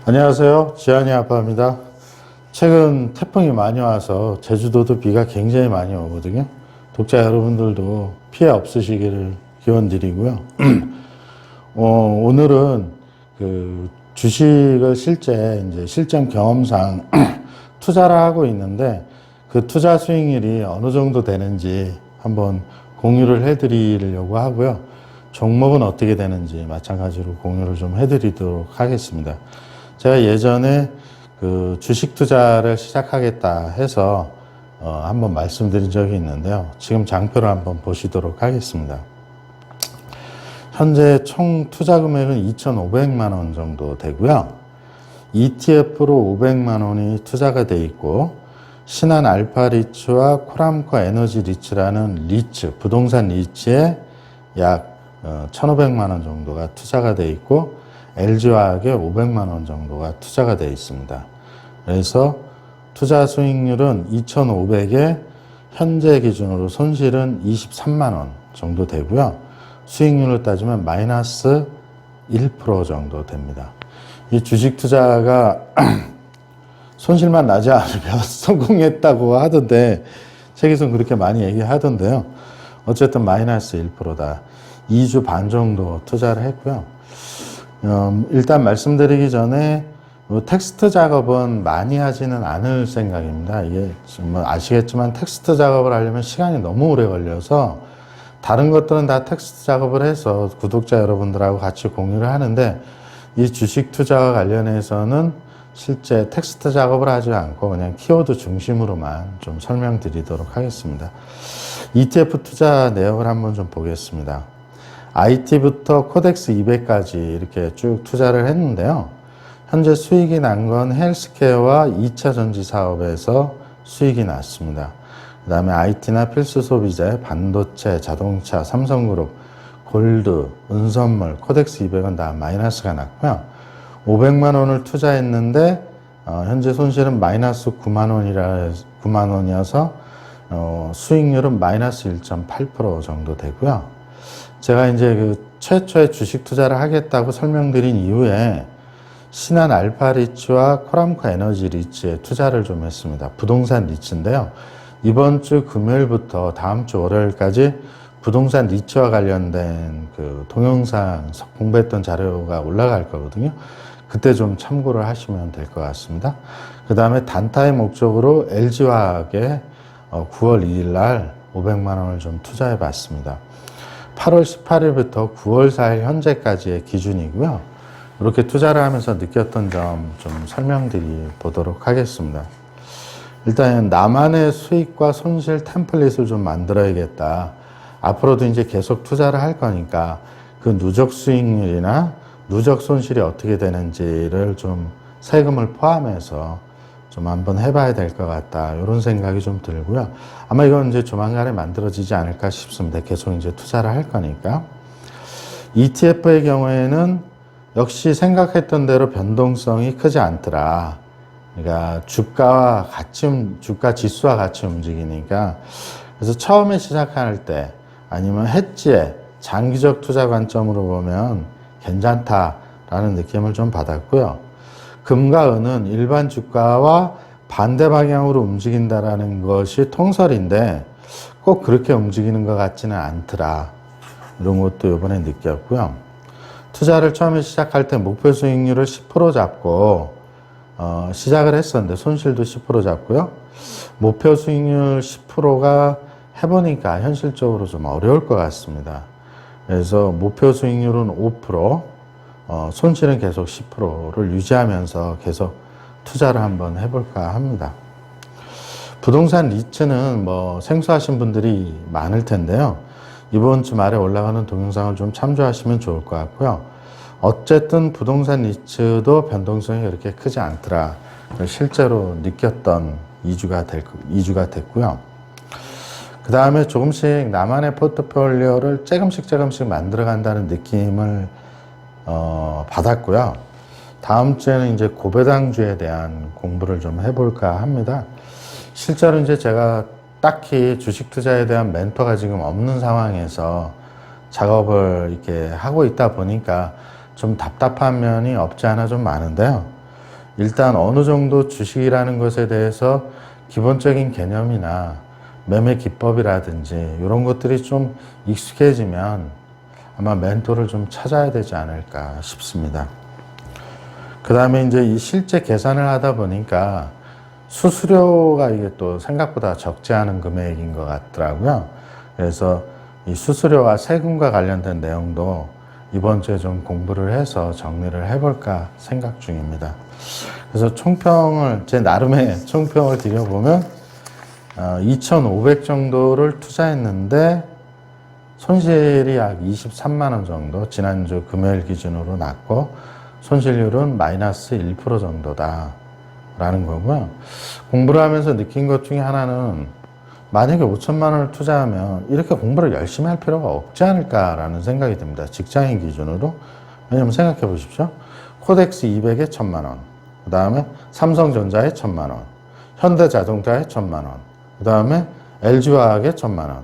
안녕하세요. 지한이 아빠입니다. 최근 태풍이 많이 와서 제주도도 비가 굉장히 많이 오거든요. 독자 여러분들도 피해 없으시기를 기원드리고요. 오늘은 주식을 실제 이제 실전 경험상 투자를 하고 있는데 그 투자 수익률이 어느 정도 되는지 한번 공유를 해드리려고 하고요. 종목은 어떻게 되는지 마찬가지로 공유를 좀 해드리도록 하겠습니다. 제가 예전에 주식 투자를 시작하겠다 해서 한번 말씀드린 적이 있는데요. 지금 장표를 한번 보시도록 하겠습니다. 현재 총 투자 금액은 2,500만 원 정도 되고요. ETF로 500만 원이 투자가 돼 있고 신한 알파 리츠와 코람코 에너지 리츠라는 리츠, 부동산 리츠에 약 1,500만 원 정도가 투자가 돼 있고 LG화학에 500만 원 정도가 투자가 되어 있습니다. 그래서 투자 수익률은 2,500에 현재 기준으로 손실은 23만 원 정도 되고요. 수익률로 따지면 마이너스 1% 정도 됩니다. 이 주식 투자가 손실만 나지 않으면 성공했다고 하던데 책에서는 그렇게 많이 얘기하던데요. 어쨌든 마이너스 1%다. 2주 반 정도 투자를 했고요. 일단 말씀드리기 전에 텍스트 작업은 많이 하지는 않을 생각입니다. 이게 정말 아시겠지만 텍스트 작업을 하려면 시간이 너무 오래 걸려서 다른 것들은 다 텍스트 작업을 해서 구독자 여러분들하고 같이 공유를 하는데 이 주식 투자와 관련해서는 실제 텍스트 작업을 하지 않고 그냥 키워드 중심으로만 좀 설명드리도록 하겠습니다. ETF 투자 내역을 한번 좀 보겠습니다. IT부터 코덱스 200까지 이렇게 쭉 투자를 했는데요. 현재 수익이 난 건 헬스케어와 2차 전지 사업에서 수익이 났습니다. 그 다음에 IT나 필수 소비재, 반도체, 자동차, 삼성그룹, 골드, 은선물, 코덱스 200은 다 마이너스가 났고요. 500만 원을 투자했는데 현재 손실은 마이너스 9만 원이어서 수익률은 마이너스 1.8% 정도 되고요. 제가 이제 최초에 주식 투자를 하겠다고 설명드린 이후에 신한 알파 리츠와 코람코 에너지 리츠에 투자를 좀 했습니다. 부동산 리츠인데요. 이번 주 금요일부터 다음 주 월요일까지 부동산 리츠와 관련된 동영상 공부했던 자료가 올라갈 거거든요. 그때 좀 참고를 하시면 될 것 같습니다. 그 다음에 단타의 목적으로 LG화학에 9월 2일 날 500만 원을 좀 투자해 봤습니다. 8월 18일부터 9월 4일 현재까지의 기준이고요. 이렇게 투자를 하면서 느꼈던 점 좀 설명드리 보도록 하겠습니다. 일단 나만의 수익과 손실 템플릿을 좀 만들어야겠다. 앞으로도 이제 계속 투자를 할 거니까 그 누적 수익률이나 누적 손실이 어떻게 되는지를 좀 세금을 포함해서 좀 한번 해봐야 될 것 같다. 이런 생각이 좀 들고요. 아마 이건 이제 조만간에 만들어지지 않을까 싶습니다. 계속 이제 투자를 할 거니까. ETF의 경우에는 역시 생각했던 대로 변동성이 크지 않더라. 그러니까 주가 지수와 같이 움직이니까. 그래서 처음에 시작할 때 아니면 해지에 장기적 투자 관점으로 보면 괜찮다라는 느낌을 좀 받았고요. 금과 은은 일반 주가와 반대 방향으로 움직인다라는 것이 통설인데 꼭 그렇게 움직이는 것 같지는 않더라. 이런 것도 이번에 느꼈고요. 투자를 처음에 시작할 때 목표 수익률을 10% 잡고 시작을 했었는데 손실도 10% 잡고요. 목표 수익률 10%가 해보니까 현실적으로 좀 어려울 것 같습니다. 그래서 목표 수익률은 5%, 손실은 계속 10%를 유지하면서 계속 투자를 한번 해볼까 합니다. 부동산 리츠는 생소하신 분들이 많을 텐데요. 이번 주말에 올라가는 동영상을 좀 참조하시면 좋을 것 같고요. 어쨌든 부동산 리츠도 변동성이 그렇게 크지 않더라. 실제로 느꼈던 2주가 됐고요. 그 다음에 조금씩 나만의 포트폴리오를 조금씩 만들어 간다는 느낌을 받았고요. 다음 주에는 이제 고배당주에 대한 공부를 좀 해볼까 합니다. 실제로 이제 제가 딱히 주식 투자에 대한 멘토가 지금 없는 상황에서 작업을 이렇게 하고 있다 보니까 좀 답답한 면이 없지 않아 좀 많은데요. 일단 어느 정도 주식이라는 것에 대해서 기본적인 개념이나 매매 기법이라든지 이런 것들이 좀 익숙해지면 아마 멘토를 좀 찾아야 되지 않을까 싶습니다. 그 다음에 이제 이 실제 계산을 하다 보니까 수수료가 이게 또 생각보다 적지 않은 금액인 것 같더라고요. 그래서 이 수수료와 세금과 관련된 내용도 이번 주에 좀 공부를 해서 정리를 해볼까 생각 중입니다. 그래서 총평을, 제 나름의 총평을 드려보면 2,500 정도를 투자했는데 손실이 약 23만 원 정도, 지난주 금요일 기준으로 났고 손실률은 마이너스 1% 정도다 라는 거고요. 공부를 하면서 느낀 것 중에 하나는 만약에 5천만 원을 투자하면 이렇게 공부를 열심히 할 필요가 없지 않을까라는 생각이 듭니다. 직장인 기준으로. 왜냐면 생각해 보십시오. 코덱스 200에 1,000만 원, 그 다음에 삼성전자에 1,000만 원, 현대자동차에 1,000만 원, 그 다음에 LG화학에 1,000만 원,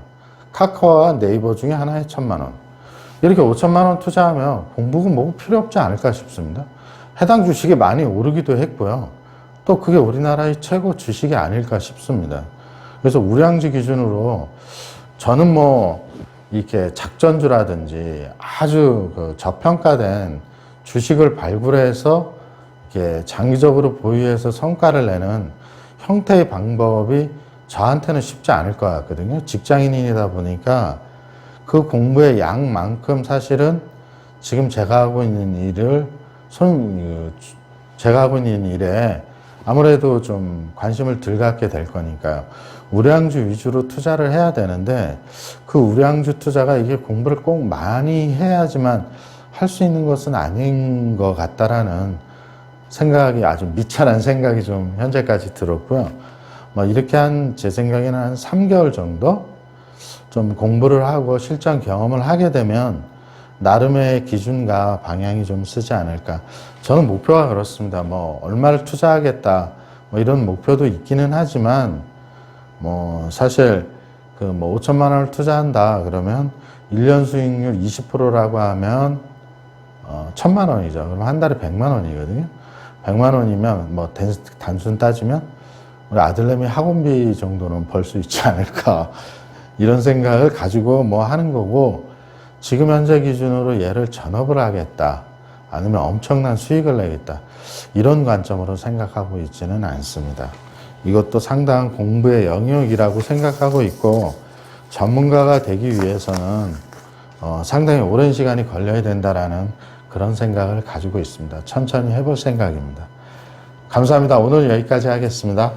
카카오와 네이버 중에 하나에 1,000만 원. 이렇게 5천만 원 투자하면 공부가 뭐 필요 없지 않을까 싶습니다. 해당 주식이 많이 오르기도 했고요. 또 그게 우리나라의 최고 주식이 아닐까 싶습니다. 그래서 우량주 기준으로 저는 뭐 이렇게 작전주라든지 아주 그 저평가된 주식을 발굴해서 이렇게 장기적으로 보유해서 성과를 내는 형태의 방법이 저한테는 쉽지 않을 것 같거든요. 직장인이다 보니까 그 공부의 양만큼 사실은 지금 제가 하고 있는 일에 아무래도 좀 관심을 덜 갖게 될 거니까요. 우량주 위주로 투자를 해야 되는데 그 우량주 투자가 이게 공부를 꼭 많이 해야지만 할 수 있는 것은 아닌 것 같다라는 생각이, 아주 미천한 생각이 좀 현재까지 들었고요. 뭐 이렇게 제 생각에는 한 3개월 정도 좀 공부를 하고 실전 경험을 하게 되면 나름의 기준과 방향이 좀 쓰지 않을까. 저는 목표가 그렇습니다. 뭐 얼마를 투자하겠다 뭐 이런 목표도 있기는 하지만 뭐 사실 그 뭐 5천만 원을 투자한다 그러면 1년 수익률 20%라고 하면 1,000만 원이죠. 그럼 한 달에 100만 원이거든요. 100만 원이면 뭐 단순 따지면 우리 아들내미 학원비 정도는 벌 수 있지 않을까. 이런 생각을 가지고 뭐 하는 거고, 지금 현재 기준으로 얘를 전업을 하겠다, 아니면 엄청난 수익을 내겠다, 이런 관점으로 생각하고 있지는 않습니다. 이것도 상당한 공부의 영역이라고 생각하고 있고, 전문가가 되기 위해서는 상당히 오랜 시간이 걸려야 된다라는 그런 생각을 가지고 있습니다. 천천히 해볼 생각입니다. 감사합니다. 오늘 여기까지 하겠습니다.